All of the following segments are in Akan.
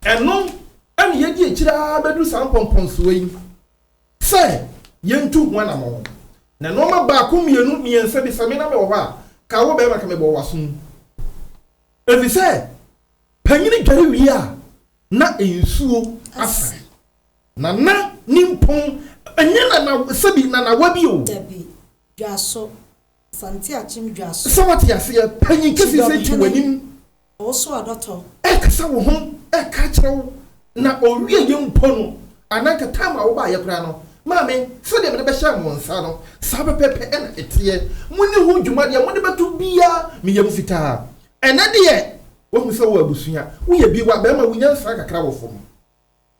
ɛno ɛne yɛdi akyira bɛdu saa mpɔmpɔnsoɔ yi sɛ yɛntu ho anamɔ na nɔɔma baako mmienu mmiɛnsa bi sɛ me na mewɔ hɔ a ka wo bɛrima ka mebɔ wasom ɛfiri sɛ panyini dware wie a na nsuo asa na nimpɔn ɛnyɛ na sɛbi na nawa bi o dabi dwaso santi achim dwaso sawati aseɛ panyin kesi sɛ twi w'anim also adɔtɔ ɛkasa wo ho ɛka kyerɛw na owie yɛ mpo no ananka time a wo ba yɛ kora no maame sɛdeɛ mede bɛhyɛ mo nsa no saa pɛpɛpɛ ɛna ɛteɛ mo ne ho dwumadeɛ mo de bɛto bia meyam fitaa ɛnɛ deɛ wohu sɛ wo abusua woyɛ bi wa bɛrima wonya nsa kakra wɔ fam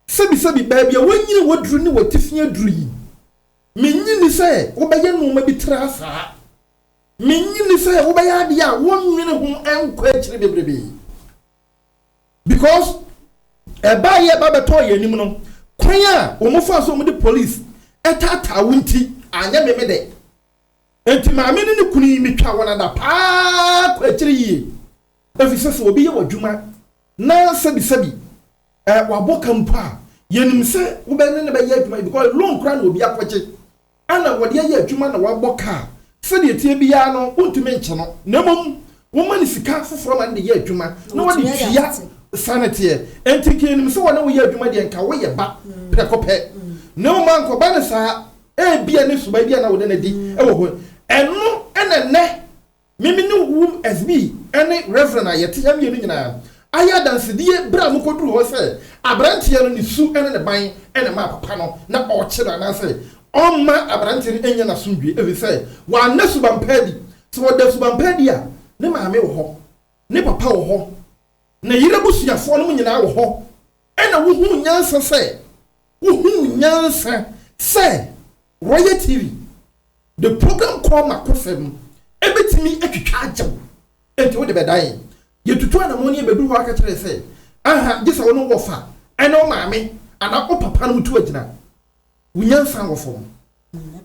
sɛbi baabi a wonyini wɔduru ne wɔtifia duru yi menyini sɛ wobɛyɛ noma bi tra saa menyini sɛ wobɛyɛ adeɛ a wonwene ho ɛnkɔ akyire bebrebe because ɛbaayɛ ba bɛtɔ yɛ anim no kwan a wɔmfa so wɔde police ɛtaataa wo nti anyɛ meme dɛ enti maame ne kunu yi metwa wɔn ada paa kɔ akyire yie ɛfiri sɛ obi yɛ w'adwuma na sɛbi wabɔ kampo a yɛnim sɛ wobɛne ne bɛyɛ adwuma because loan kora na obi akɔgye ana wɔde ayɛ adwuma na wabɔ kaa sɛdeɛ tie biara no wontumi nkyɛ no na mmom woma ne sika foforɔ ma ne de yɛ adwuma na wɔde tua saneteɛ enti kɛnim sɛ wɔne woyɛ adwuma deɛ nka woyɛ ba prɛkɔpɛ na woma nkɔba ne saa ebia ne suba bia na wode ne di ɛwɔ hɔ ɛno ɛna nɛ mimi ne wum SB ɛne reverend a yɛte yam yɛ no nyinaa ayɛ dansedie bra mo koduru hɔ sɛ abranteɛ no ne su ɛne ne ban ɛne ma papa no na ɔkye na anaasɛ ɔmma abranteɛ no ɛnyɛ n'asomdwe ɛfiri sɛ wɔanna subampaa bi sɛ wɔda subampaa bi a ne maame wɔ hɔ ne papa wɔ hɔ na yere busuafoɔ no mu nyinaa wɔ hɔ ɛna wohu nyansa sɛ Royal TV the program called Makofem ebetimi atwitwa agyaw enti wo de bɛdan yɛtutu anamɔ ne bɛduru hɔ aka kyerɛ sɛ aha gye sɛ wo no wɔfa ɛne wo maame ana wo papa no mutu agyina wo nyansa wɔ fam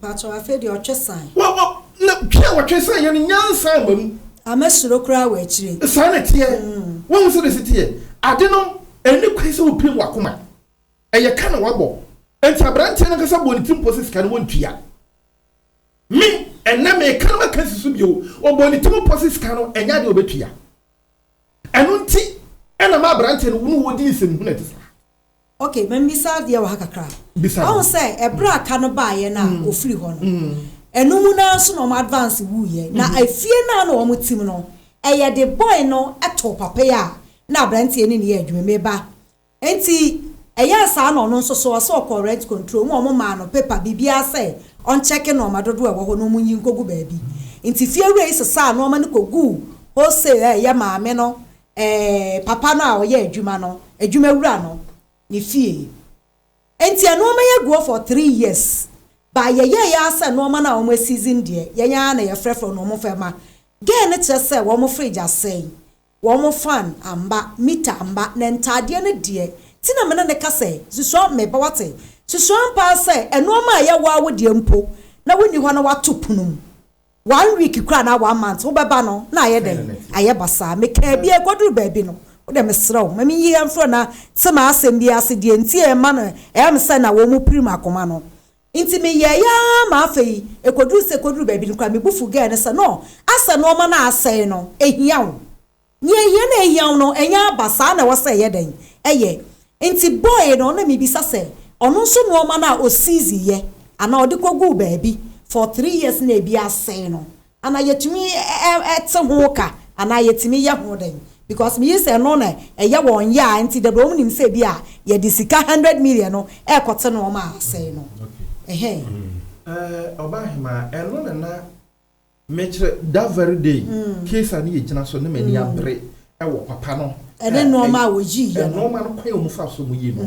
pato afi de ɔtwe san na twa wɔtwe san yɛ no nyansa mam amesuro kura wɔ akyire saa na teɛ wɔn so de siteɛ ade no ɛne kwai sɛ wo pim wakoma ɛyɛ ka na wabɔ enti abranteɛ no kasa bɔ ne tim posi sika no wɔntua me ɛnna me ka no maka sisu bio ɔbɔ ne tim posi sika no ɛnya de obetua ɛno nti ɛna ma abranteɛ no wo wodi nsɛm hu na te sa okay membisa deɛ wɔ ha kakra ɔn sɛ ɛbra aka no baayɛ na ofiri hɔ no ɛno mu na so no advance wu yɛ na afie na wɔn tim no ɛyɛ de boy no ɛto papa ya na abranteɛ ne yɛ adwuma meba enti ɛyɛ saa na ɔno nso so ɔsɛ ɔkɔ rent control mu ɔmo ma no paper bibia sɛ on check no madodo ɛwɔ hɔ no mu nyi nkogu baabi enti fie wura is saa no ɔma ne kogu ho say ɛyɛ maame no papa no a ɔyɛ adwuma no adwuma wura no ne fie enti ɛno ɔma yɛ go for 3 years ba yɛyɛ asa no ɔma na ɔmo season deɛ yɛnya na yɛfrɛfrɛ no ɔmo fɛ ma gɛ ne kyerɛ sɛ wɔn fridge asɛn wɔn fan amba meter amba na ntadeɛ no deɛ tina mena ne kase susua me ba wate susua pa se enoma ya wa wo de mpo na woni hɔ na wato punum 1 week kura na 1 month wo beba no na aye den aye basa me ka bia goduru ba bi no wo de me srew mami yi amfro na se ma asem bia se de nti e ma no e am se na wo mu prim akoma no nti me ye ya ma afei e koduru ba bi no kura me bufu ga ne se no asa no ma na asɛe no ehia wo ni ehia na ehia no enya basa na wo se ye den eye enti boy no na mi bisa se ono so no ma na o seize ye ana odi kogu baabi for 3 years na bi asɛn no ana yetumi ete ho ka ana yetumi ye ho den because me say no na eye won ya enti de bro nim se bi a ye di sika 100 million no e kote no ma asɛn no obahima eno na mekre that very day case ani ye gina so na mani abre e wo papa no ene no ma wo ji ye no ma no kwan mu fa so mu yi no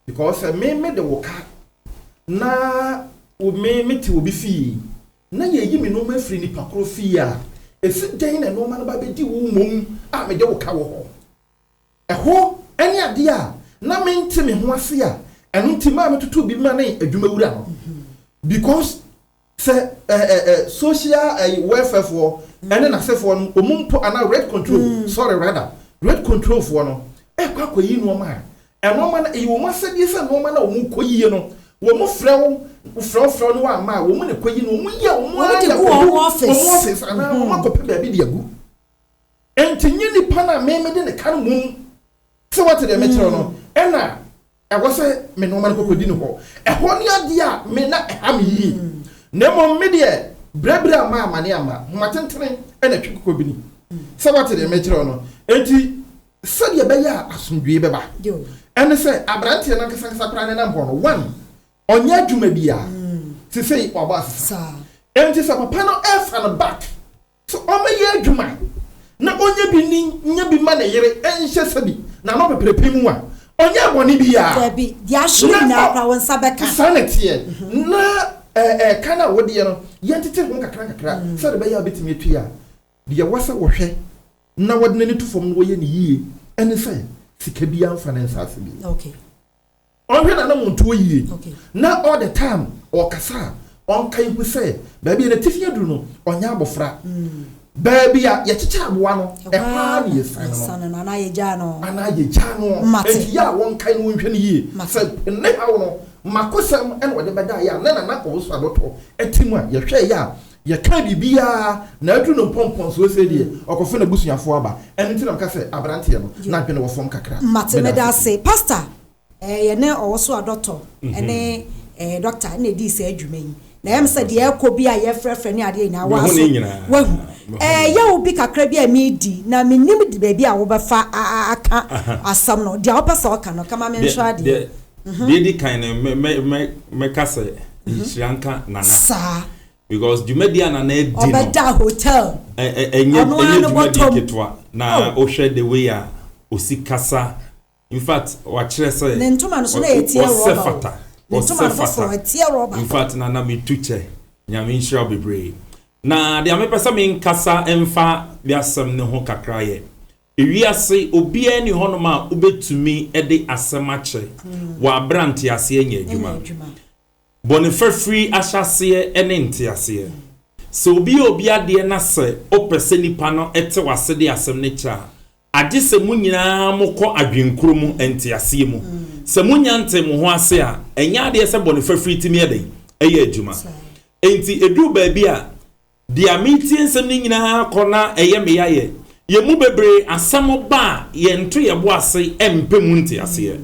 because me de wo ka na o me ti obi fi na ye yi me no ma firi ni pakro fi a esi den na no ma no ba be di wo mom a me de wo ka wo ho ɛho ene ade a na me nti me ho ase a eno nti ma me tutu bi ma na adwuma wura no because say social welfare for ene na se for no omumpo ana red control sorry rather red control for no kwa koyi no ma eno ma na e wo ma sadi se no ma na wo koyi no wo mo frɛw no wa ma wo mo ne koyi no mo ya wo mo ya wo office ana wo ma ko pe ba bi de agu enti nyini pa na me de ne kan mum se what de me kyerɛ no ɛna ɛwɔ sɛ me no ma ko kodi no ho ɛho ne ade a me na ɛha me yi na mo me de brebra ma amane ama matentene ɛna twiko bi ni se what de me kyerɛ no enti sɛ de bɛyɛ asomdwe bɛba ɛne sɛ abrante na kasa kra ne na mpo no one onye adwuma bia se sei waba asesa enti sɛ papa no ɛfa no back so ɔmɛyɛ adwuma na onye bi ni nya bi ma na yere ɛnhyɛ sabi na no peperepe mu a onye abɔne bia bi dia hwiri na akra won sabeka sanete na kana wode ye no yentete ho kakra sɛ de bɛyɛ abetimi atu a de wasa wɔhwɛ na wode ne tufom no wɔyɛ ne yie ɛne sɛ sika bi amfa ne nsase bi okay ɔhwɛ na muntu yie na all the time ɔkasa ɔnkan hu sɛ baabi na tifia duru no ɔnya abɔfra baabi a yɛkyekyɛ aboa no ɛhwa ne yɛsan no ana yɛgya no enti ya wɔnkan no nhwɛ ne yie sɛ ne hawo no makosɛm ɛna wɔde bɛda yɛ na na kɔ so adɔtɔ ɛtimu a yɛhwɛ yɛ a yɛka bibia na adu no pompon so sɛ die ɔkɔfo na busuafo aba ɛno nti na mka sɛ abrante no na adwene wɔ fam kakra mate medase pastor yɛne ɔwɔ so adɔtɔ ɛne doctor na edi sɛ adwuma yi na yɛm sɛ deɛ ɛkɔ bi a yɛfrɛfrɛ ne adeɛ nyinaa wahu yɛ wo bi kakra bi a medi na menim de baabi a wobɛfa aka asɛm no deɛ wopɛ sɛ ɔka no kama menhwɛ adeɛ deɛ di kan no mɛka sɛ nhyiranka nana saa because dwumadi a nana adi no ɔbɛda hotel ɛnyɛ dwumadi ketewa na wohwɛ the way a osi kasa in fact wakyerɛ sɛ ne ntoma no so na yɛtie rɔba ɔsɛfata in fact nana metu kyɛ nyame nhyira bebree na deɛ mepɛ sɛ menkasa ɛmfa de asɛm ne ho kakra yɛ ewiase obiara ni hɔnom a wobɛtumi de asɛm akyɛ wɔ abrante aseɛ nyɛ adwuma bɔne fafiri ahyɛseɛ ne nteaseɛ sɛ obi adeɛ na sɛ wopɛ sɛ nipa no ɛte wase de asɛm no kyɛ a agye sɛ mu nyinaa mokɔ adwenkuro mu nteaseɛ mu sɛ mu nya nte mo ho ase a ɛnya adeɛ sɛ bɔne fafiri timi ɛyɛ adwuma enti edu baabi a deɛ metie nsɛm no nyinaa kɔ na ɛyɛ meyayɛ yɛmu bebree asɛm ba yɛnto yɛbo ase ɛmpɛ mu nteaseɛ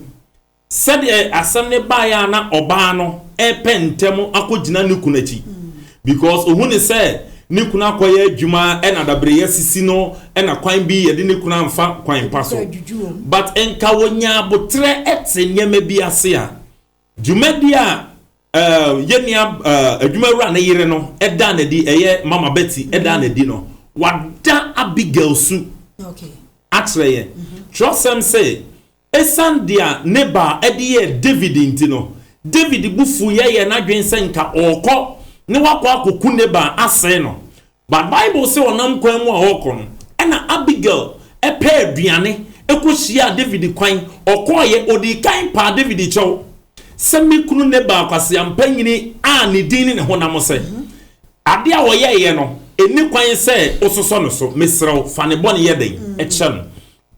sɛdeɛ asɛm ne baeɛ na ɔbaa no ɛpɛ ntɛm akɔgyina ne kunu akyi because ohu ne sɛ ne kunu akɔyɛ adwuma ɛna dabreyɛ sisi no ɛna kwan bi yɛde ne kunu amfa kwan pa so but enka wonya abotrɛ ɛte nneɛma bi ase a dwumadi a yɛnia adwuma wura ne yere no ɛda na di ɛyɛ mama Betty ɛda na di no wada Abigail su akyerɛ yɛ trɔsɛm sɛ esan dia neba ɛde yɛ David nti no David bufu yɛ na dwen sɛ nka ɔkɔ ne wakɔ akɔku neba asɛ no but Bible sɛ ɔnam kwan mu a ɔkɔ no ɛna Abigail ɛpɛ aduane ɛkɔhyia David kwan ɔkɔɔyɛ odi kan pa David kyɛw sɛ me kunu neba akwase ampa nyini a ne din ne honam sɛ ade a wɔyɛyɛ no eni kwan sɛ ososɔ no so mesrɛw fa ne bɔne yɛ den ɛkyɛ no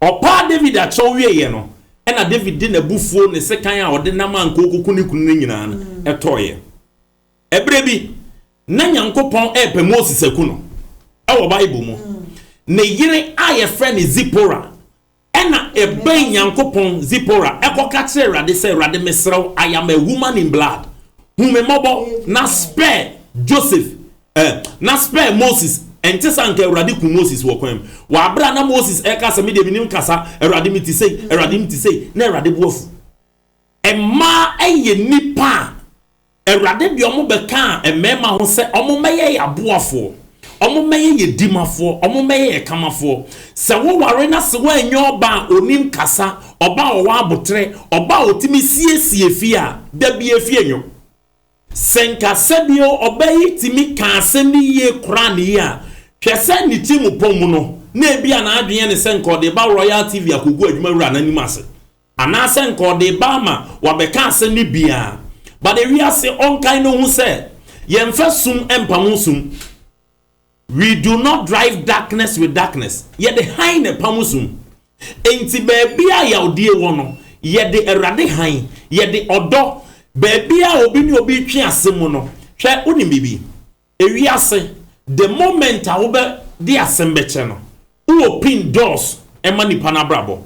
ɔpa David akyɛw wieyɛ no ɛna David di na bufuo ne sekan a ɔde nam anko okuku ne kunu ne nyinaa no ɛtɔɔyɛ ɛbrɛ bi na Nyankopɔn ɛpɛ Moses akuno ɛwɔ Bible mu ne yere a yɛfrɛ ne Zipora ɛna ɛbɛn Nyankopɔn Zipora ɛkɔka kyerɛ Awurade sɛ Awurade mesrɛw I am a woman in blood humemɔbɔ na spare Joseph na spare Moses ente sanka Awurade ku Moses wɔ kwan wa abra na Moses ɛka sɛ me de binim kasa Awurade mi ti sei na Awurade boafu ɛma ɛyɛ nipa Awurade bi ɔmo bɛka ɛmɛma ho sɛ ɔmo mɛyɛ aboafo ɔmo mɛyɛ yɛ dimafo ɔmo mɛyɛ yɛ kamafo sɛ wo ware na se wo enyo ɔba onim kasa ɔba ɔwa abotre ɔba otimi siesie fie a da bi efie enyo senka sebio ɔbɛyi timi ka asɛm ni yie kora ne yie a hwɛ sɛ ne timu pɔm no na ebi a na adwene ne sɛ nka ɔde ba Royal TV akogu adwuma wura na nim ase ana sɛ nka ɔde ba ma wabɛka asɛm ni bia but we are say on kind of who say yemfa sum empam sum we do not drive darkness with darkness yet the high ne pamusum enti baabi a yawdie wo no yede erade han yede odo baabi a obi ni obi twe asem no hwe onim bibi ewiase the moment a wo be de asem beche no wo open doors ema nipa na brabo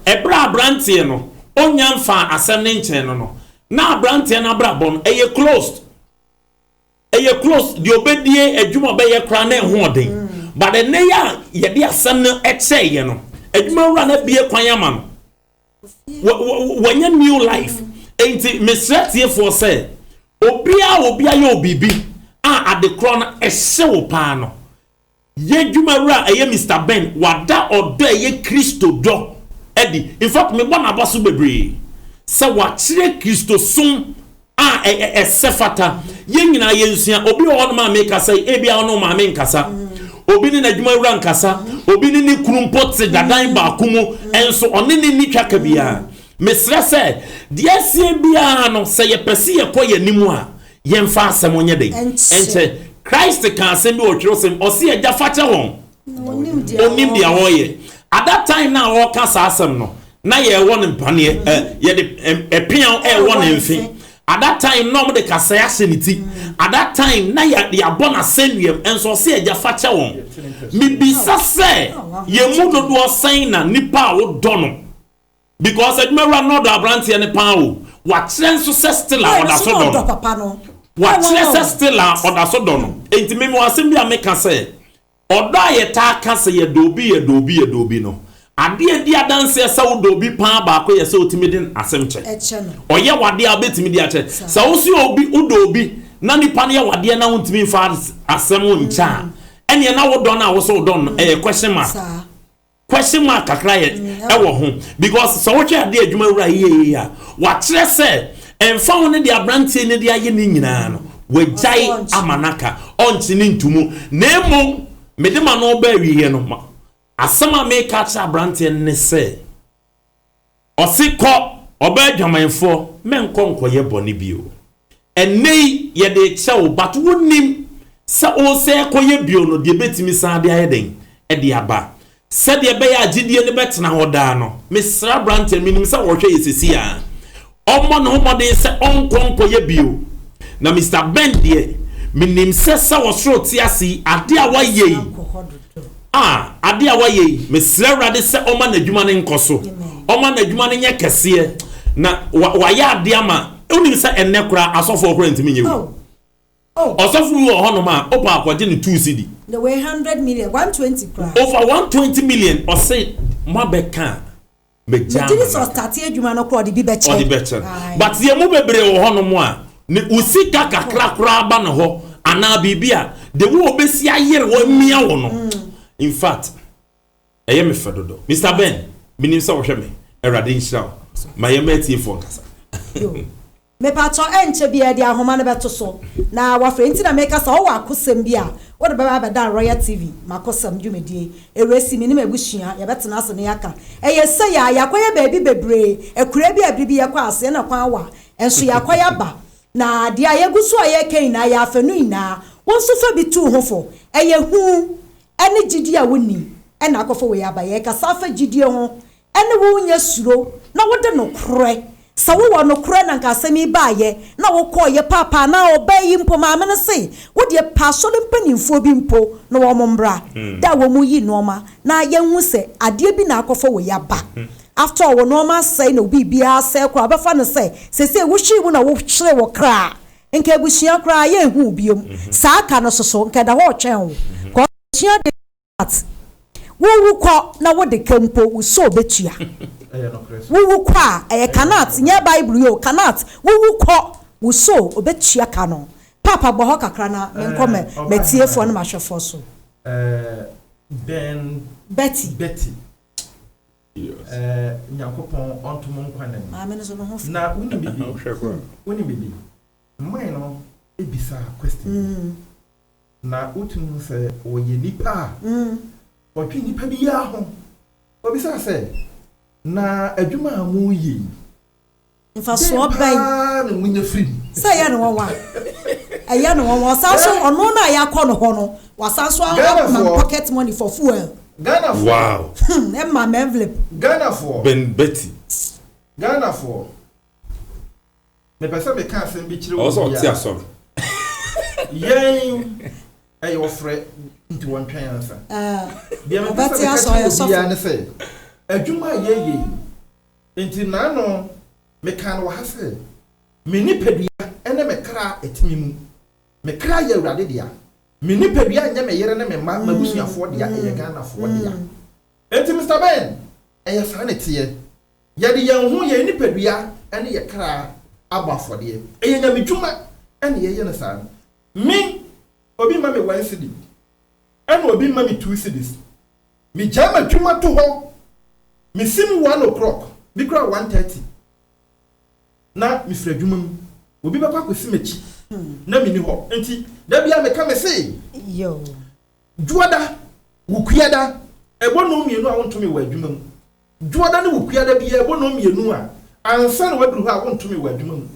ebra brantie no onya mfa asem ne nchen no na brantie na brabo no eye closed the obedie adwuma be ye kra na ho oden but the neya ye de asem no eche ye no adwuma wura na bie kwan ama no wanya new life enti mesratie for say obia ye obibi ade kro na ehye wo pa no ye dwuma wura eye Mr. Ben wada odo eye Kristo do edi in fact me bona boso bebre se wa kire Kristo sum sefata ye nyina ye nsua obi wo no ma make say ebia no ma me nkasa obi ni nadwuma wura nkasa obi ni kurumpote dadan ba akumu enso one ni twaka bia mesra se de asie bia no se ye pese ye koye nimu a ye mfa asem onye de enche Christ can send me otwero sem o se agya facha won onim dia woye at that time na wo ka sa asem no na ye won mpane ye de epian won mfi at that time no mo de kasa ya seniti at that time na ya bona senuem enso se agya facha won mi bisa se ye mu dodo sen na nipa wo dono because edmera no do abrantie ne pan wo wa kire nso se still a oda so dono papa no wa kire se still a oda so dono enti me asem bia me ka se odo ayeta ka se ye dobi no ade di adanse se wo dobi pan ba ko ye se otimi din asem che oye wade abetimi di ache se wo si obi udobi na nipa ne wade na wontimi fa asem wo ncha ene na wo don na wo so don question mark kakra ye wo ho because so wo twa ade adwuma wura ye ya wa kire se emfa wo ne di abrantie ne di aye ni nyina no wejai amanaka onti ni ntumu na emo medema no ba wiye no asama me catch abrantie ne se osiko oba adwamanfo menko ye boni bio enei ye de chew but wonim se o se koye bio no de betimi san de ayeden e de aba se de be ya gidie ne betena hoda no mesra brantie minim se wo hwe yesisi a omo no homode se onkonko ye bio na Mr. Ben de minim se wo sro ti asi ade a waye ade a waye mesra wrade se oma na adwuma ne nkoso oma na adwuma ne nye kese na waya ade ama onim se enne kura asofo okura ntimi nyewu osofo wo hono ma opa akwaje ne 2 cedi the way 100 million 120 kura over 120 million or say mabeka meja me so start adwuma no kura de bi beche but ye mu bebre wo hono mo a ne usika kakra kura ba no ho ana bibia de wo obesi ayere wo mia wo no in fact eye me fedodo Mr. Ben minim se wo hwe me erade nshira my mate for kasa me pato enche bia dia ahoma ne beto so na wa frenti na make sa wo akosem bia wo de baba da Royal TV makosem dwumedie ewesi minim ebusua ye betena ase ne yaka eye se ya yakoye baabi bebre ekura bia bibi ye kwa ase na kwa wa enso yakoya ba na dia yeguso aye ken na ya afanu ina wonso fa bi tu hofo eye hu ene gidi a woni ena akofo we aba ye kasa fa gidi ho ene wo nya suro na wo de no kre sa wo no kre na nka asemi ba ye na wo ko ye papa na obayi mpo ma me ne se wo de paso de mpanimfo bi mpo na wo mombra da wo mu yi noma na ye hu se ade bi na akofo we aba after wo noma say no bibia say kwa ba fa no say se wo hwi wo na wo hwere wo kra nka busia kra ye hu biom sa aka no soso nka da ho twen wo ko busia de wo ko na wo de kampo wo so betua wo kwa kanat nya bible yo kanat wo ko wo so obetua ka no papa bo ho kakra na menkome metiefo no mahwefo so Betty Nyakopon onto mon kwanem na woni bibi mine no ebisa question na utunu se oye nipa otwi nipa bi ya ho obisa se na adwuma amu yi infa so ban na munye free say ya no wa aya no wa sanso ono na ya kɔ no ho no wa sanso man pocket money for fuel Ghana for. Wow. Emma envelope. Ghana for. Ben Betty. Ghana for. Me pesa me kan sem bi kire wo. Also ti aso. Yen ay ofre nti won twan ansa. Bia me pesa bia ne se. Adwuma ye nti na no me kan wo ha se. Me nipadua ene me kra etimi mu. Me kra ye urade dia. Me nipadua nya me yere ne me ma mabusuafo dia e Ghana fo dia. Enti Mr. Ben eye sa ne tie. Ye de ye hu ye nipadua ene ye kra abafo dia. Eye nya me dwuma ene ye ne sa. Me obi ma me 1 cedi. Ene obi ma me 2 cedis. Me jama dwuma to ho. Me sim 1 o'clock. Bi kra 1:30. Na me fra dwuma mu. Obi ba kwa kosi mechi. Na me ni ho. Enti da bia me ka me say yo. Juada wukuada ebo no mienu a wonto me wa adwuma mu. Juada ne wukuada bia ebo no mienu a ansa na waduru ha wonto me wa adwuma mu.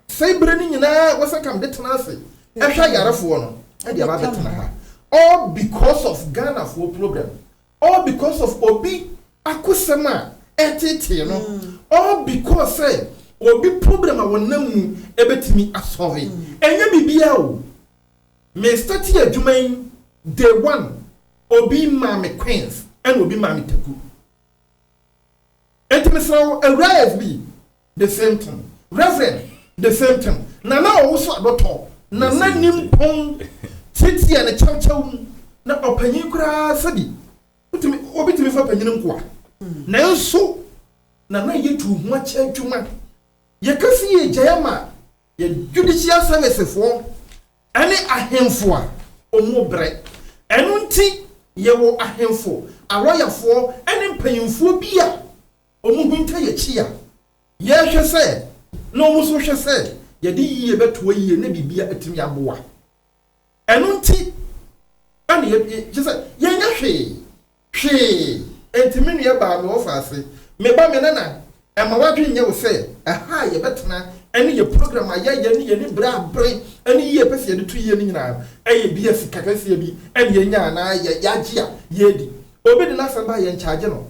Sai bre ni nyina wasa kam de tena ase. Ehwa yarefo no. E dia ba betena ha. All because of Ghana for problem. All because of Obi akusema etete no. All because say Obi problem a wonamu ebetimi asolve. Enye bibia o. Me start adwuma day 1 Obi ma me Queens and Obi ma me Taku. Entimisrawo arise be the same thing. Reverend the same thing. Nana also adoto. Nana nimpon titi and chaw na opanyin kura sadi. Obi timi fa panyin nko a. Na nso nana yetu hu acha adwuma. Ye kasi ye jayama ye judicial services for any ahemfo a omo bre enu nti ye wo ahemfo aroyafo any mpanyimfo bi a omo hunta ye chi a ye hwe se no omo so hwe se ye de yiye beto yiye na bibia atimi aboa enu nti ani ye se ye nya hwe entimi nu ye ba me ofase me ba me nana ema wadwe nye wo se aha ye betena ene ye program aya ye ni bra bre ene ye pese ye de tu ye ni nyina eye bi asika kase bi ene ye nya na ye yagia ye di obi de na samba ye nchaage no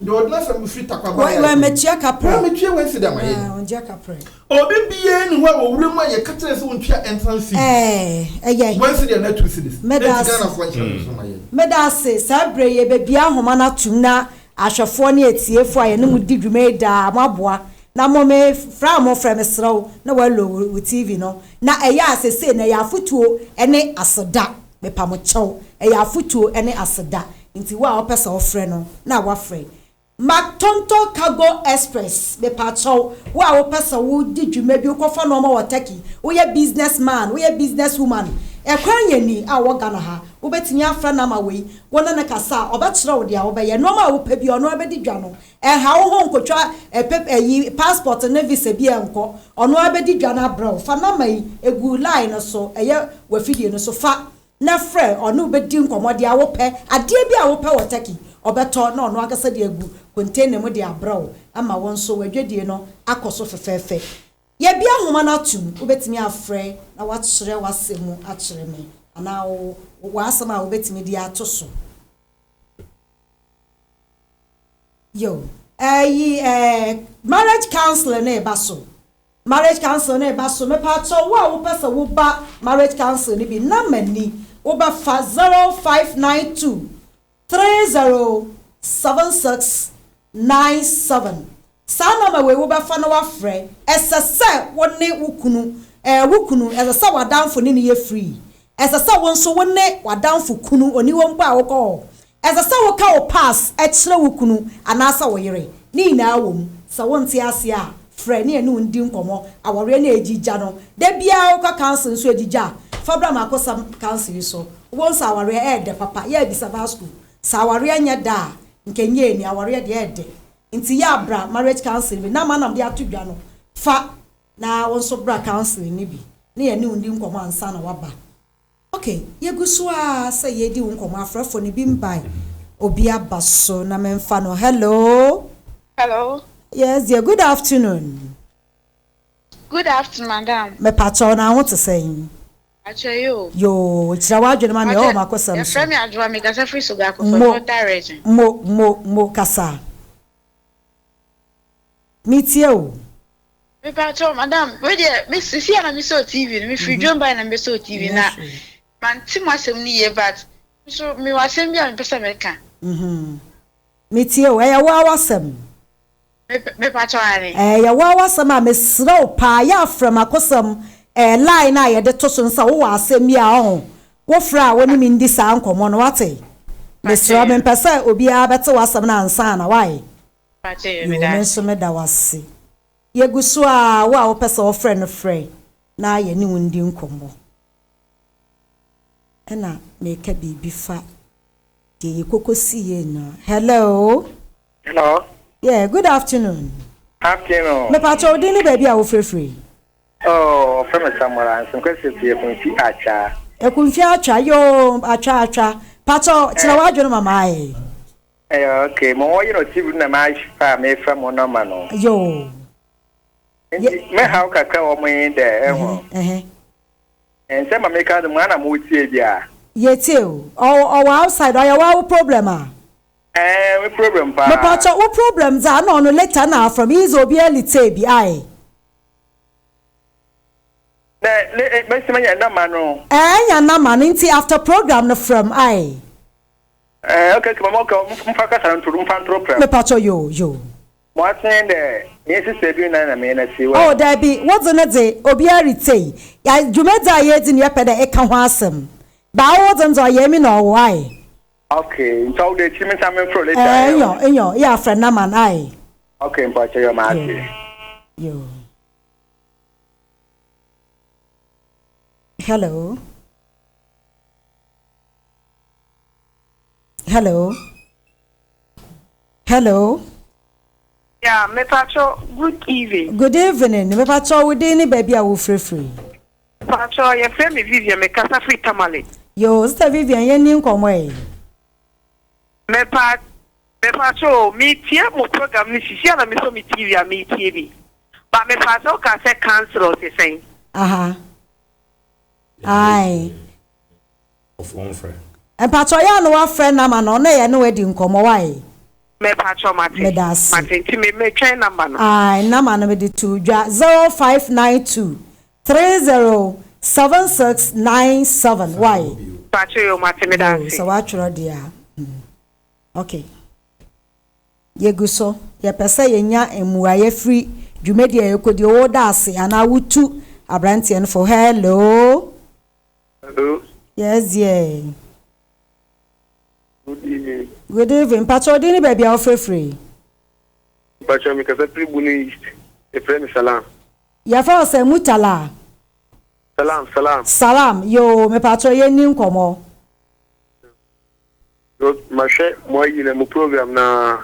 do na samba free takwa ba wa metia kapra wa metia wa sida ma ye onja kapra obi biye ni wa wo wurem ye katere se wontua entrance ye wa sida na tu sidis medase sabre ye be bia homa na tum na ahwefo ne etiefo aye ne mu di dwuma da maboa na mome fra mo fra mesraw na wa lo TV no na eya asese na ya afutuo ene aseda me pa mo chew eya afutuo ene aseda nti wa opesa ofre no na wa frɛ Mactonto Cargo Express me pa chew wa opesa wo di dwuma bi ukofa no ma wotaki wo ye businessman wo ye businesswoman ekwanya ni a wo Ghana ha wo betimi afra na ma wei wona na kasa obetire wo dia wo be ye no ma wo pa bi ono abedi dwa no ha wo ho nkotwa yi passport na visa bi enko ono abedi dwa na bra fa na mai egu line so eye wafidie no so fa na frɛ ono bedi nkomode a wo pɛ ade bi a wo pɛ wo taki obeto na ono akasa de egu container mu de abra wo ama won so wadwadie no akoso fefefe ye bia homa na tum obetimi afrɛ na wakyerɛ wasemu akyerɛ me ana wo wasama obetimi di atoso yo marriage counselor na ebaso me pa to wo pesa wo ba marriage counselor ni bi na mani wo ba fa 0592 307697 sana ma we wo ba fa na wa frɛ esese wone wukunu wukunu esese wadanfo ni ye free esese won so wone wadanfo kunu oni won ba wo ko esese wo ka wo pass ekire wukunu anasa wo yere ni na wom sa won ti ase a frɛ ni enu ndi nkomo awore na ejija no da bia wo ka council nso ejija fabra makosa council so won sa awore de papa ya bi saba school sa awore nya da nkenye ni awore de de nti ya bra marriage counseling bi na manam de atodwa no fa na won so bra counseling ni bi na ye ni undi nkomo ansa na waba okay ye guso a say ye di nkomo afrafo ni bi mbai obi abaso na memfa no hello yes dear good afternoon madam me pacho na ho to say Achayo. Yo, Chirawadjo ma me o makosam. Your friend me adwa me kasa free so ga ko for direction. Mo kasa. Metie o. Me pa cho madam, we dey me sisi na me so TV, me free John by na me so TV na. Man ti mo asem ni ye but so me wasem bia me pesa me ka. Metie o, ya wa wasem. Me pa cho ani. Ya wa wasem a me sro pa ya from akosam line na ye de to so nsa wo asem ya ho. Wo fra woni mi ndi sa nkomo no wate. Me sro me pesa obi a bete wasem na ansa na why. Pache me da. Me so me da wase. Ye gusu a wo a wo pesa wo friend no frɛ na ye ni wundi nkomo. Ena me ka bibi fa ye kokosi ye na. Hello. Yeah, good afternoon. Afternoon. Me pa cho dini baby a wo frefre. Oh, from Samara, some questions here from Acha. E kunfi acha yo acha. Pa cho Chirawadjo no mama e. Okay, mo you know TV na match fa me from no mano. Yo. Me how ka ka o mo yin there and say make the man am with you dia. Yete o outside or your problem ah. We problem pa. Me pa cho wo problems are no later now from is obi elite bi ai. Me se manya na mano. Nya na man nti after program no from ai. Okay, come on, mfaka sana nturu problem. Me pa cho yo. What saying there? Yes, sebi na me na see. Oh, there be what's on the obi elite. Ya jumeda ye din ye pede e ka ho asem. Ba wo dem zo ye mi no why. Okay, so the chimi time for later. Enyo, ya friend na man ai. Okay, mpacho yo ma ase. Yo. Hello. Yeah, me pacho, good evening. Good evening. Me pacho we dey ni baby a wo free. Pacho, your friend me Vivian me kasa free tamale. Yo, sister Vivian ye ni nkomo e. Me pacho, me tie mo program ni sisi na me so me TV a me TV. But me pacho ka say cancel or say. Aha. Ai. Of one friend. E pacho ya no wa friend na ma no na ye no we di nkomo why. Me pacho mate. Mate ti me train number no. Ai, number no me di to dwa 0592 307697 why. Pacho yo mate me dance. So wa churo dia. Okay. Ye guso, ye pese ye nya emuaye free dwumedi ye kodi o da ase ana wutu abrantie no for hello. Hello. Yes, yeah. Good evening. Good evening. Pacho dini baby a free. Pacho me kasa tribune east. E friend salam. Ya fa se mutala. Salam. Yo, me pacho ye ni nkomo. Yo, mashe mo yile mo program na.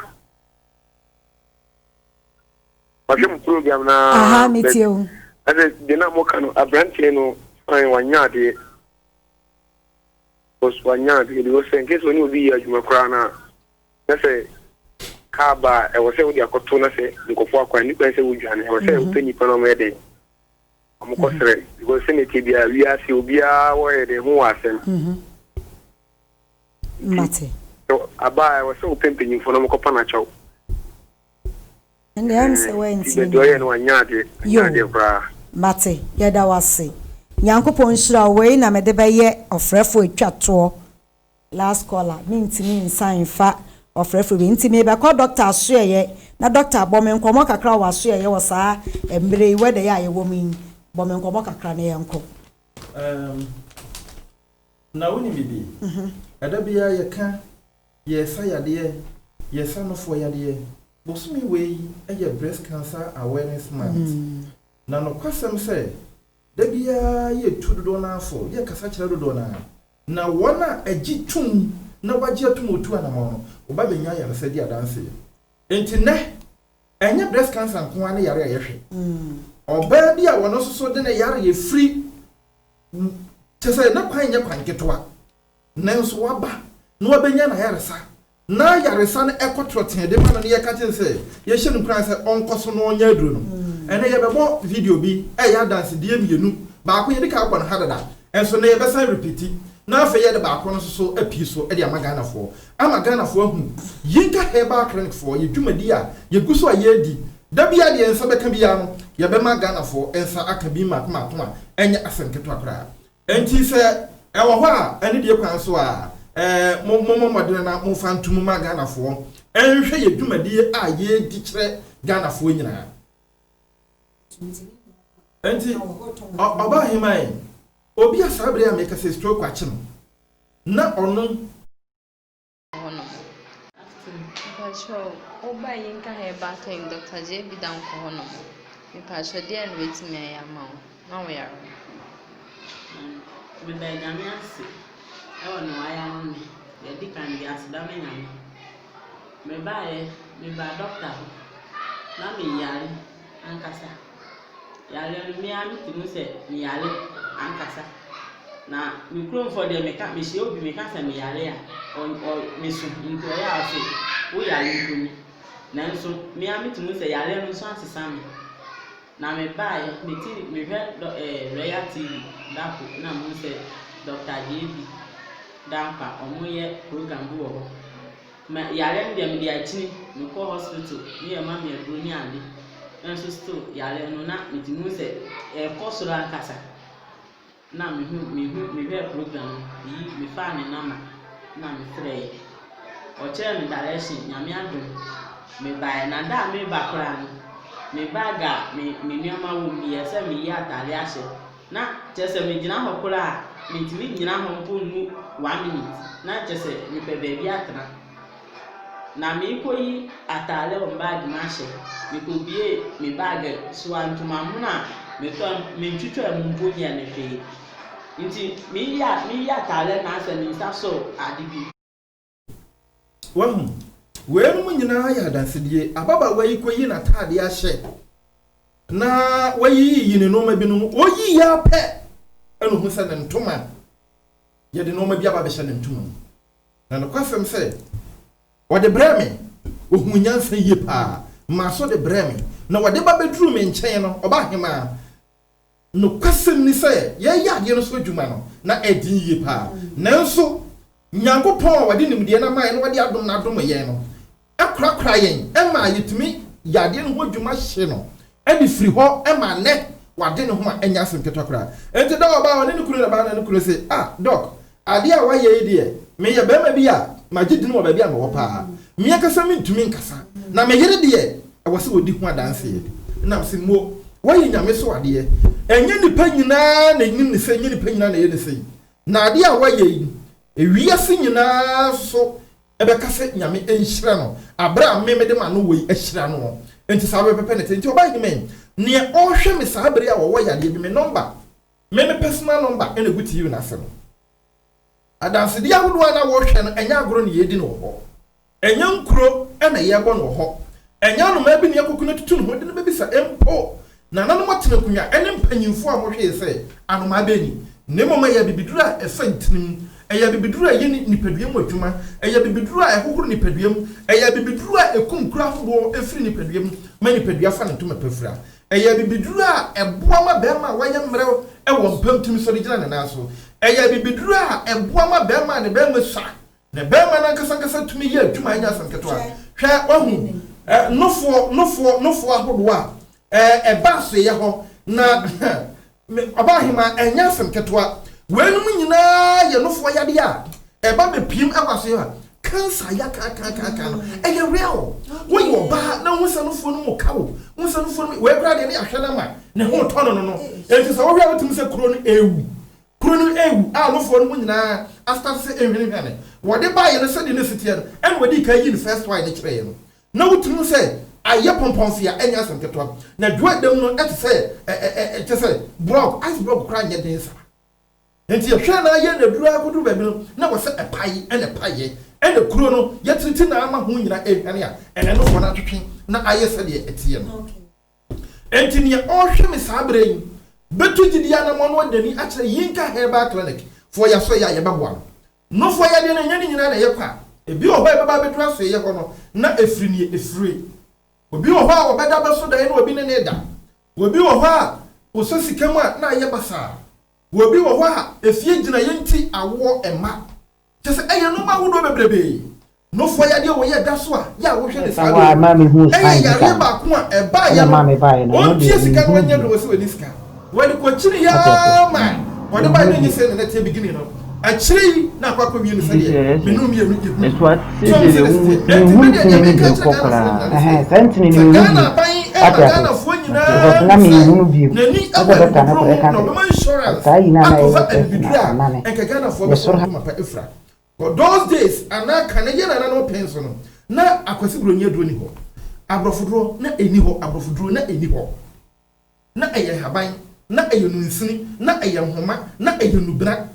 Aha, metie o. Ade de na mo kanu abrantie no wanya de. Wanya de wo se nke so ni obi ya juma kra na. Na se ka ba e wo se wo di akoto na se nkofo akwa ni kwa se wo dwane e wo se wo tani pa no me de. Amko sere go se ne ti bia wi ase obi a wo ye de ho asem. Mate. So aba e wo se wo pempenyi fo no mo kopa na chaw. And answer when Mate, yada wase. Yankopon shira we na me de beye ofrefo atwato. Last caller, me ntimi nsan fa ofrefo be ntimi be call doctor asoye na doctor abome nkomo kakra wa asoye wo saa embre we de ya ye wo min bome nkomo kakra na yenko. Na woni bibi. Ada bia ye ka ye sa yade ye sa no fo yade. Bosumi we eye breast cancer awareness month. Na no kwasem say da bia ye tudodo na afo ye kasa kire dodo na wona agitum na wagye atum otu anamo no oba benya yare sadi adanse enti ne enye breast cancer nko ane yare ayehwe oba bia wono soso de na yare ye free tese na kwan nye kwan ketwa nanso waba na wabenya na yare sa na yaresa na ekotroten de ma no ye ka tense ye hye no kran se onkoso no onya aduro no ene ye bebo video bi ya dance die mienu ba ko ye de ka agbo no hadada enso na yebesa repeat na afa ye de ba akọ no so apie so e de amagana fo hu yinka herbal clinic fo ye dwumadi a ye guso a ye di da bia de ensa beka bia no ye be magana fo ensa aka bi matoma enya asenketo akra enti se e wo ho a ene de kwan so a mo modere na mo fantum magana fo enhwe ye dwumadi a ye di kire Ghana fo nyina enti oba himai obi asabre ya make say stroke achi no na ono Pacho oba yinka heba kan Dr. JB dan ko hono mi pacho dia no wetimi ayama na wo yaro me be nyame ase e wono aya no ye di kan dia asda me nyame me ba doctor na me yare ankasa yare mi ami timu se mi yare ankasa na mi krom for dem meka me she obi meka se mi yare a o me so nto ya aso wo yare nkuni na nso mi ami timu se yare no so asesa me na me bae me ti me hwe Royal TV dapo na mo se Dr. JB dampa omoye program bu wo ma yare ndem dia chini me ko hospital ni e ma me adoni ade enso still yare no na me ti mu se kosoro akasa na me hwe program yi me fa ne nama na me frey o chere me direction nyame adom me bae na da me ba kra no me baga me nyama wo mi ese me yi atare ahye na chese me gina ho kra me ti me gina ho mpo nu 1 minute na chese me pe baby atra na me koyi atare o bag na ahye me ko bie me bag so antuma mu na me to me ntwitwa mu mpo nya ne fe nti me ya atare na ase ni sa so adibi wahu wenu nyina ya dansedie ababa wayi koyi na tade ahye na wayi yini no ma binu oyi ya pe enu hu se ne ntoma ye de no ma bia ba be hye ne ntoma na no kwafem se wode breme ohunyansa yie pa ma so de breme na wode ba bedru me nchen no oba hema no kwasem ni se ye ya de no so dwuma no na edin yie pa nanso nyankopon wode nimdie na man no wode adom na adom ye no akrakra yen ema yetumi yade no ho dwuma hye no edi firi ho ema ne wade no ho a enya senketo kra enti da oba woni ne kuru na ba na ne kuru se doc ade a waye die me ye be ma bi a magidi no ba bi a no pa me akasa me ntumi nkasa na me yere die e wose wodi ho adanse ye na se mo waye nyame so ade enye nipa nyina na nyim ne se enye nipa nyina na ye ne se na ade a waye ewiase nyina so ebe kase nyame enhyira no abra me de ma no wei ahyira no enti sabe pepe ne enti oba himen ne ohwe me sabre a wo yade bi me number me personal number ene guti you na se no adanse dia hodo na wo hwe no enya agoro ne yedi no ho enya nkuro ena ye bo no ho enya no ma bi ne yakoku na tutu no ho de ne bebisa empo na nanu matena kunya ene mpanyimfo a mo hwe se anoma beni ne moma ya bibidura efantinim eya bibidura ye nipaduam adwuma eya bibidura ehohoro nipaduam eya bibidura ekumkura hobo efiri nipaduam ma nipadua fa ntoma pafura eya bibidura eboa ma bema waye mrew ewo mpamtum so digina ne naso eya bibidura eboa ma bema ne bema sa ne bema na nkasa tumi ye adwuma anya sanketo a hwe ohu nofo ahodo a baso ye ho na abahima enya sanketo a wenum nyina ye nofo yade a eba bepiem akwaso a cancer ya ka no eye real when you ba na wonsa nofo no mo kawo wonsa nofo no we bra de ne ahwe na ma ne ho tono no enti so wo hwe atum se kuro no ewu a nofo no nyina after se enwene hwane wo de ba ye no se de ne sitie no en wodi ka yi the first one ne kire ye no na wotum se aye pomponfia enya sanketo na duadam no et se block ice block kra nya den sa enti ehwe na ye na dura agudu ba bi no na wo se epai ene paye ene kuro no ye titi na ama ho nyina ehwane a ene no fo na twetwe na aye se de etie no enti ne ohwe me sabre betu gidia na mo no dani a kire yinka herbal clinic for ya so ya ye beboa no fo ya de na nya nyina na ye kwa ebi o ba baba betu so ye ho no na efiri ni efiri obi o ho a obeda beso da ene obi ne da obi o ho a ososika mu a na ye basa wo bi wo ho a efie gina yenti awo ema kyese eye no ma wo do bebrebe no fo ya de wo ye da so a ya wo hwe de sa wa ma me hu sai ya re ba ko a eba ya no on tie sika no nya do wo se we sika wo de ko chiri ya man wo de ba ni se na te beginning no achiri na kwa wie no se de menu mi enu je eso ati de kokora sentini ni ni Gana fo nyina na mi hu bi Gana na Gana fo mapa efra for those days ana kaneye na no penso no na akwasi bronye duro ni ho abrofoduro na eni ho abrofoduro na eni ho na eye haban na eye nunsini na eye nhoma na eye nubra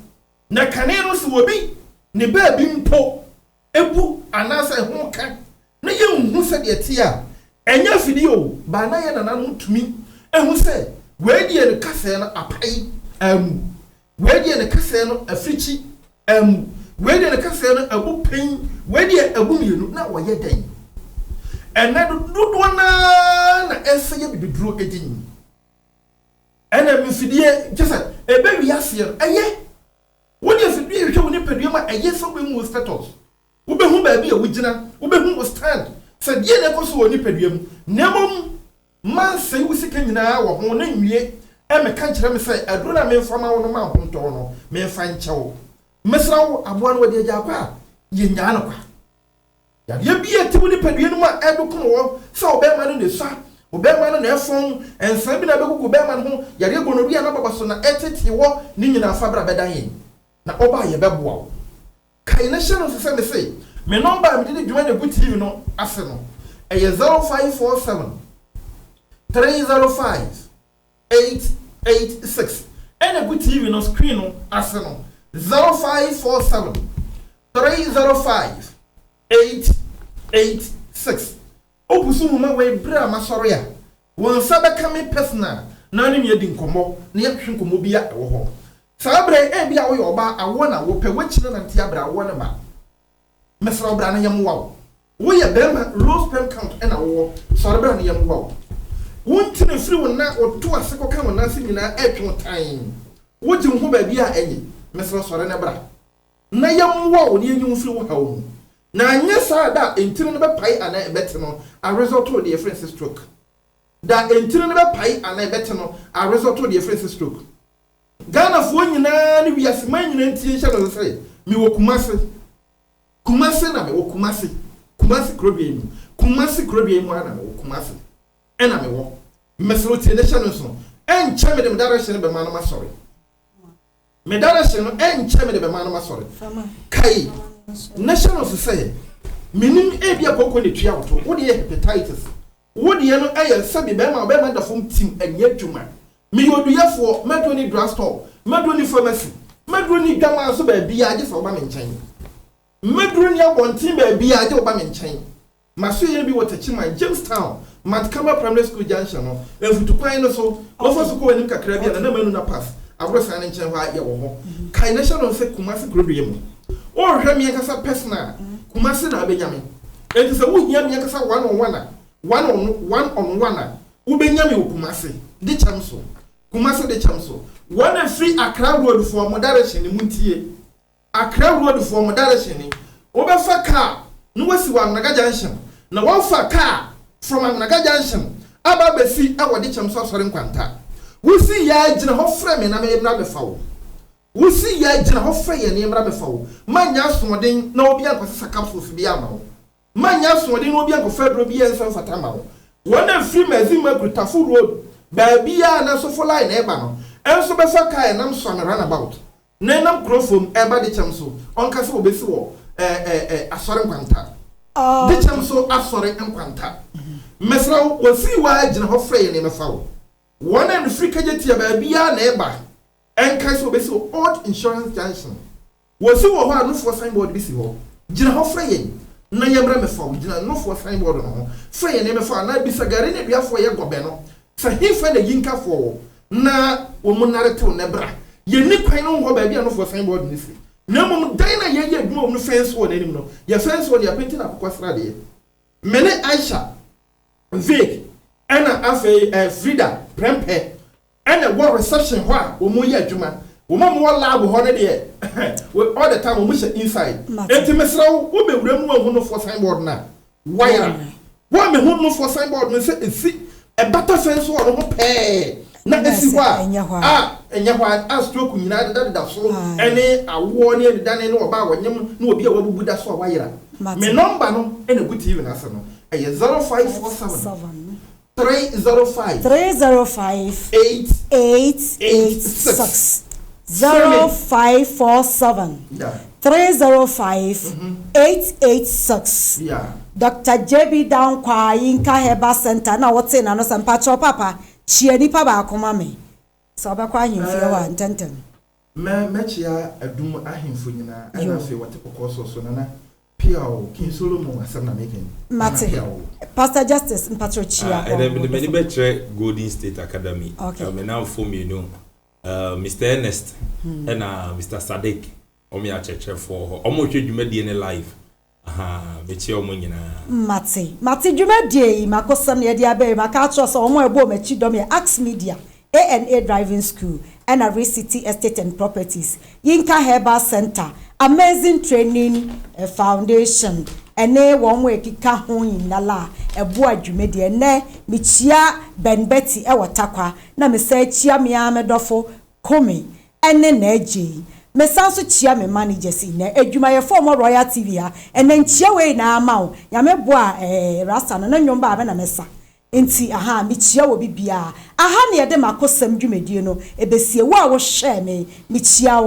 na kane no se wobi ne ba bi mpo ebu anasa ho ka na ye nhu se de tia enya fidi o ba na ye na no tumi ehu se we die ne kase no apai we die ne kase no africhi we die ne kase no abu pen we die abu mienu na wo ye dan ena do na ese ye bibiduro edin ena mi fidie jesa ebe wi ase eye wodi fidie hwe woni pedua ma eye so be mu status wo be hu ba bi a wugina wo be hu stand se die ne koso woni pedua mu nemom man se wo sika nyina wo ho na nwie e me kan kire me se aduro na me mfama wo no ma ho nto no me mfa nchewo mesra wo aboa no wodi agya kwa ye nya na kwa ya bi ati woni pedua no ma edo kono wo se wo be ma no ne sa wo be ma no na efon ensa bi na be gugu be ma no ho ya re gono bia na baba so na etete wo ni nyina fa bra bedan yin na oba ye beboa wo kai na hye no se me say me number me de dwuma na good TV no ase no e 0547 305 886 and a good TV no screen no ase no 0547 305 886 opusu mu ma we bra ma sori a won sabe ka me personal na ni me di nkomo na ye hwe nkomo bia e wo ho sabre e bia wo yo ba awo na wo pe wachire na ntia bra wo na ma mesra bra na yem wo wo ye bema low sperm count e na wo sori bra na yem wo wonti na free won na oto aseko ka won na se nyina etwo tan wo ji ho ba bia enyi mesra sori na bra na yem wo ni enyi free wo ha wo na anya sa da entire no be pai ana ebete no a result of the difference stroke da entire no be pai ana ebete no a result of the difference stroke Ghana fo nyina ni wiase man nyina ntie hye no se mi wo kumase na me wo kumase krobie mu ana me wo kumase ena me wo mesro tie ne hye no so enche me de direction be manoma sorry me direction no enche me de be manoma sorry kai national say minim ebia kokko ne tua woto wo de hepatitis wo de no aye sabi be ma da fom tim anya dwuma me yoduyafo medoni drugstore medoni pharmacy medoni gama so ba bia age so ba me nchen medoni abontin ba bia age ba me nchen maso ye bi wotachima Jamestown Matkama Primary School Junction no enfutukwan no so ofoso ko wani kakra bia na manu na pass abrosa ne nchen hwa ye wo ho kai national se kumasi krodo mu o hwɛ me kasa personal kumasi na abenyame enti sɛ wo hia me kasa one on one wo benyame wo kumasi de chamso kumasi de chamso one free Accra road for mo direction ni muntie Accra road for mo direction wo be fa car no wasi wa Naga Junction na wo fa car from Naga Junction aba be fi awo de chamso asore nkwanta wo si ya gina ho frɛ me na me bra be fa wo wusi ya gina ho fa ye ne mra me fa wo manya soden na obi ankosesa capsules bi ama wo manya soden na obi ankofa dro bi ensa fata ma wo wona free mazima Grutafu road ba bia na so for line e ba no enso be fa kai nam so na runabout na nam crofom e ba de chamso onka se obesi wo asore nkwanta de chamso asore nkwanta mesra wo si wa gina ho fa ye ne me fa wo wona no free kageti ba bia na e ba enka so be so old insurance junction wo si wo ho anofo signboard bi si ho gina ho freye na yemra me fa gina anofo signboard no ho freye ne me fa na bi sagare ne duafo ye gobe no sa hifa na yinka fo na wo munare to ne bra ye ni kwan no ho ba bi anofo signboard ni si na mum dai na ye adwuma wo no fence wo na nim no ye fence wo ya penti na kokosra de mene Aisha Vic ana afei Frida Prempe ana wo reception ho a wo mo ye adwuma woman mo lab ho ne de all the time we should inside enti mesrawo wo be wura mu ho no for signboard na wire wo me ho no for signboard me say esi e better sense wo no pe na esi wa enya hwa a stroke nyina da so ene awo ne da ne no ba wonyem na obi a wabubu da so wire me number no ene good TV na se no e 0547 305 886 0547 305 886 Dr. JB Dankwa Yinka Herbal Center na wote na no sampacho papa chia nipa ba akoma me so obekwa ahemfie wa ntenten me chia adum ahemfo nyina ana fe wote kokoso so na Piao King Solomon asem na making Mate Pastor Justice Mpatrochia and the many better Golden State Academy me now for me no Mr. Ernest and Mr. Sadik omi a cheche for omo twa dwumadi ne live bechi omo nyina Mate dwumadi makosam ne dia be maka tro so omo ebo machi dom ye Ax Media ANA Driving School and a City Estate and Properties Yinka Herbal Center Amazing Training Foundation ene wonwe kika ho yinala ebo adwumedi ne michia Ben Betty e wotakwa na mesa chia me amedofo komi ene na eje mesanso chia me managers na adwumaye form Royal TV a ene nchia we na amawo ya meboa rasta na nyomba abe na mesa enti michia wo bibia ne yede makosam dwumedie no ebesie wo a wo hye me michia